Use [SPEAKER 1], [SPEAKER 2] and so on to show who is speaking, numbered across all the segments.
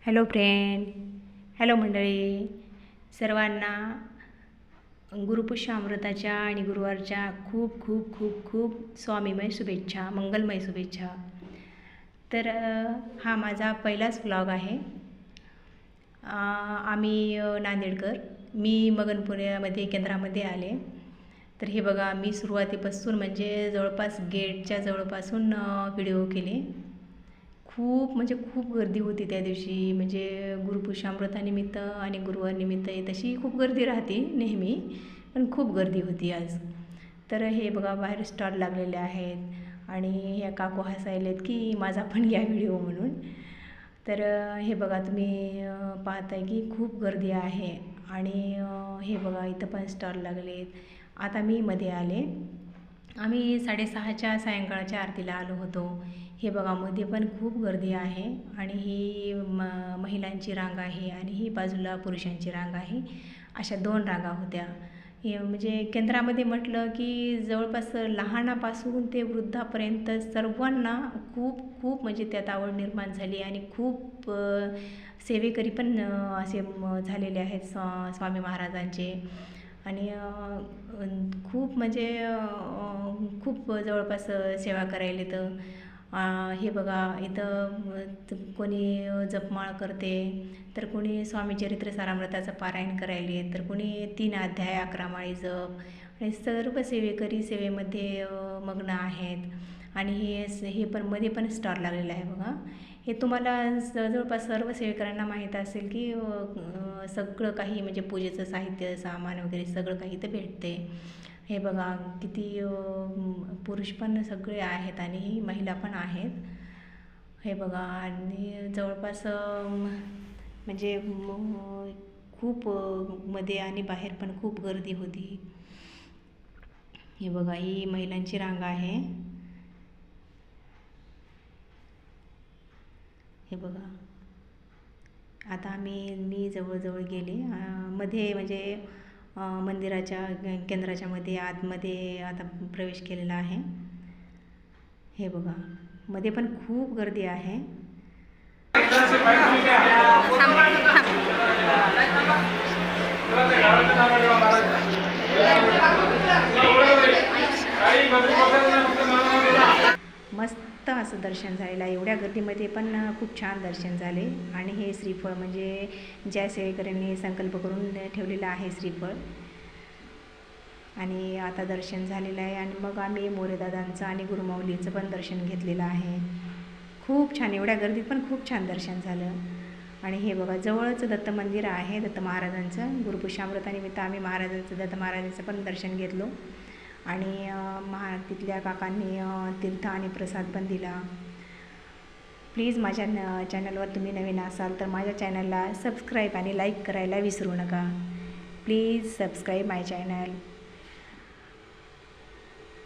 [SPEAKER 1] Hello friend, hello मंडळी, सर्वांना गुरुपुष्यामृताच्या आणि गुरुवारच्या खूप खूप खूप खूप स्वामीमय शुभेच्छा, मंगलमय शुभेच्छा। तर हा माझा पहिलाच व्लॉग आहे। आम्ही नांदेडकर, मी मगनपुण्यामध्ये केंद्रामध्ये आले। तर हे बघा, मी सुरुवातीपासून म्हणजे जवळपास गेटच्या जवळपासून व्हिडिओ केले। खूप गर्दी होती त्या दिवशी, म्हणजे गुरुपुष्यामृतानिमित्त आणि गुरुवारनिमित्त तशी खूप गर्दी राहते नेहमी, पण खूप गर्दी होती आज। तर हे बघा, बाहेर स्टॉल लागलेले आहेत आणि या काकू हसायलेत की माझा पण या व्हिडिओ म्हणून। तर हे बघा, तुम्ही पाहताय की खूप गर्दी आहे आणि हे बघा इथं पण स्टॉल लागलेत। आता मी मध्ये आले, आम्ही 6:30च्या सायंकाळच्या आरतीला आलो होतो। हे बघा, मध्ये पण खूप गर्दी आहे आणि ही महिलांची रांग आहे आणि ही बाजूला पुरुषांची रांग आहे, अशा 2 रांगा होत्या। हे म्हणजे केंद्रामध्ये म्हटलं की जवळपास लहानापासून ते वृद्धापर्यंत सर्वांना खूप म्हणजे त्यात आवड निर्माण झाली आणि खूप सेवेकरी पण असे झालेले आहेत स्वामी महाराजांचे। आणि खूप म्हणजे खूप जवळपास सेवा करायला तर हे बघा, इथं कोणी जपमाळ करते, तर कोणी स्वामी चरित्र सारामृताचं पारायण करायले, तर कोणी 3 अध्याय 11 माळी जप, आणि सर्व सेवेकरी सेवेमध्ये मग्न आहेत। आणि हे पण मध्ये पण स्टॉल लागलेला आहे बघा। हे तुम्हाला जवळपास सर्व सेवेकरांना माहीत असेल की सगळं काही म्हणजे पूजेचं साहित्य सामान वगैरे सगळं काही इथं भेटते। हे बघा, किती पुरुष पण सगळे आहेत आणि महिला पण आहेत। हे बघा, आणि जवळपास म्हणजे खूप मध्ये आणि बाहेर पण खूप गर्दी होती। हे बघा, ही महिलांची रांग आहे। हे बघा, आता मी जवळजवळ गेले मध्ये, म्हणजे मंदिराच्या केंद्राच्या मध्ये आतमध्ये आता प्रवेश केलेला आहे। हे बघा, मध्ये पण खूप गर्दी आहे। मस्त असं दर्शन झालेलं आहे, एवढ्या गर्दीमध्ये पण खूप छान दर्शन झाले। आणि हे श्रीफळ म्हणजे ज्या सेवेकऱ्यांनी संकल्प करून ठेवलेला आहे श्रीफळ, आणि आता दर्शन झालेलं आहे। आणि मग आम्ही मोरेदादांचं आणि गुरुमाऊलीचं पण दर्शन घेतलेलं आहे। खूप छान, एवढ्या गर्दीत पण खूप छान दर्शन झालं। आणि हे बघा, जवळच दत्त मंदिर आहे दत्त महाराजांचं। गुरुपुष्यामृतानिमित्त आम्ही दत्त महाराजांचं पण दर्शन घेतलं आणि तिथल्या काकांनी तीर्थ आणि प्रसाद पण दिला। प्लीज माझ्या चॅनलवर तुम्ही नवीन असाल तर माझ्या चॅनलला सबस्क्राईब आणि लाईक करायला विसरू नका। Please subscribe my channel.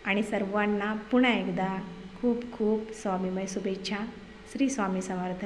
[SPEAKER 1] आणि सर्वांना पुन्हा एकदा खूप खूप स्वामीमय शुभेच्छा। श्री स्वामी समर्थ।